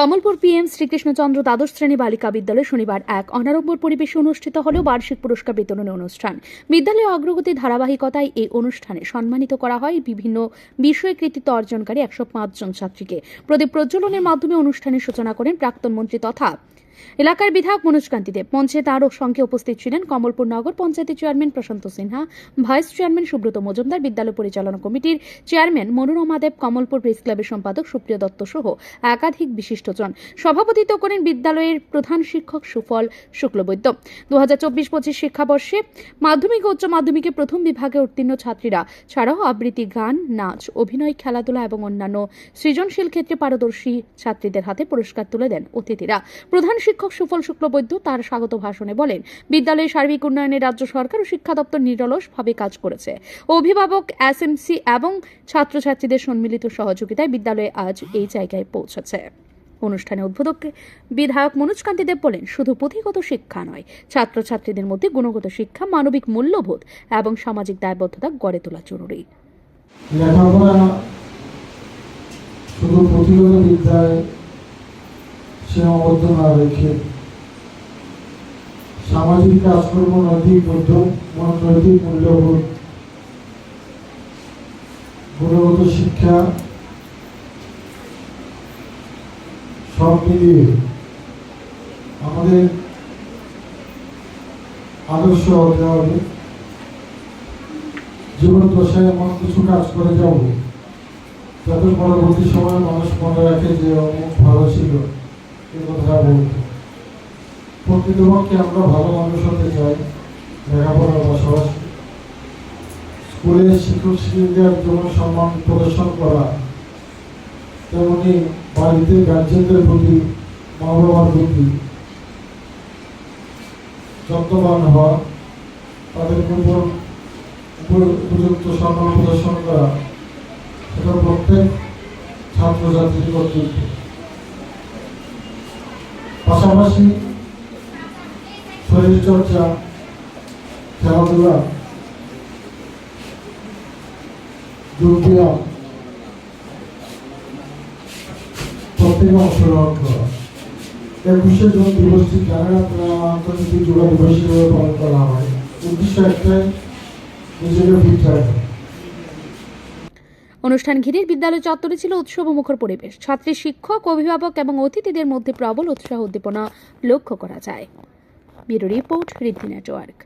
Kamalpur PM Srikrishnachandra দ্বাদশ শ্রেণী বালিকা বিদ্যালয়ে শনিবার এক অনাড়ম্বর পরিবেশে অনুষ্ঠিত হল বার্ষিক পুরস্কার বিতরণী অনুষ্ঠান। বিদ্যালয়ের অগ্রগতির ধারাবাহিকতায় এই অনুষ্ঠানে সম্মানিত করা হয় বিভিন্ন বিষয়ে কৃতিত্ব অর্জনকারী 105 জন ছাত্রীকে। প্রদীপ প্রজ্বলনের মাধ্যমে অনুষ্ঠানের সূচনা করেন প্রাক্তন মন্ত্রী তথা এলাকার বিধায়ক মনোজকান্তি দেব। মঞ্চে তারও সঙ্গে উপস্থিত ছিলেন কমলপুর নগর পঞ্চায়েতের চেয়ারম্যান প্রশান্ত সিনহা, ভাইস চেয়ারম্যান সুব্রত মজুমদার, বিদ্যালয় পরিচালনা কমিটির চেয়ারম্যান মনোরমা দেব, কমলপুর প্রেস ক্লাবের সম্পাদক সুপ্রিয় দত্ত সহ একাধিক বিশিষ্টজন। সভাপতিত্ব করেন বিদ্যালয়ের প্রধান শিক্ষক সুফল শুক্লবৈদ্য। 2024-25 শিক্ষাবর্ষে মাধ্যমিক ও উচ্চ মাধ্যমিকে প্রথম বিভাগে উত্তীর্ণ ছাত্রীরা ছাড়াও আবৃত্তি, গান, নাচ, অভিনয়, খেলাধুলা এবং অন্যান্য সৃজনশীল ক্ষেত্রে পারদর্শী ছাত্রীদের হাতে পুরস্কার তুলে দেন অতিথিরা। প্রধান শিক্ষক সুফল শুক্লবৈদ্য তার স্বাগত ভাষণে বলেন, বিদ্যালয়ের সার্বিক উন্নয়নে রাজ্য সরকার ও শিক্ষা দপ্তর নিরলসভাবে কাজ করেছে। অভিভাবক, এসএমসি এবং ছাত্রছাত্রীদের সম্মিলিত সহযোগিতায় বিদ্যালয়ে আজ এই জায়গায় পৌঁছেছে। অনুষ্ঠানে উদ্বোধক বিধায়ক মনোজকান্তি দেব বলেন, শুধু পুঁথিগত শিক্ষা নয়, ছাত্রছাত্রীদের মধ্যে গুণগত শিক্ষা, মানবিক মূল্যবোধ এবং সামাজিক দায়বদ্ধতা গড়ে তোলা জরুরি। লেখাপড়া শুধু পুঁথিগত বিদ্যায় সীমাবদ্ধ না রেখে সামাজিক কাজকর্ম, নৈতিক মূল্যবোধ, গুণগত শিক্ষা সব মিলিয়ে আমাদের আদর্শ হতে হবে। জীবন দশায় এমন কিছু কাজ করে যাব যাতে পরবর্তী সময় মানুষ মনে রাখে যে অমুক ভালো ছিল, এই কথাটা বলতে। প্রকৃতপক্ষে আমরা ভালো মানুষ হতে চাই, লেখাপড়ার পাশাপাশি স্কুলের শিক্ষক শিক্ষিকার যেমন সম্মান প্রদর্শন করা, তেমনি বাড়িতে গার্জেনদের প্রতি, মা বাবার প্রতি যত্নবান হওয়া, তাদের উপর উপযুক্ত সম্মান প্রদর্শন করা, সেটা প্রত্যেক ছাত্রছাত্রীর কর্তব্য। পাশাপাশি শরীরচর্চা, খেলাধুলা, যোগব্যায়াম প্রত্যেকে অংশগ্রহণ করা। 21শে জুন দিবসটি জানেন আপনারা আন্তর্জাতিক যোগা দিবস হিসেবে পালন করা হয়। উদ্দেশ্য একটাই, নিজেকে ফিট রাখা। অনুষ্ঠান ঘিরে বিদ্যালয় চত্বরে ছিল উৎসবমুখর পরিবেশ। ছাত্রী, শিক্ষক, অভিভাবক এবং অতিথিদের মধ্যে প্রবল উৎসাহ উদ্দীপনা লক্ষ্য করা যায়। ব্যুরো রিপোর্ট, ঋদ্ধি নেটওয়ার্ক।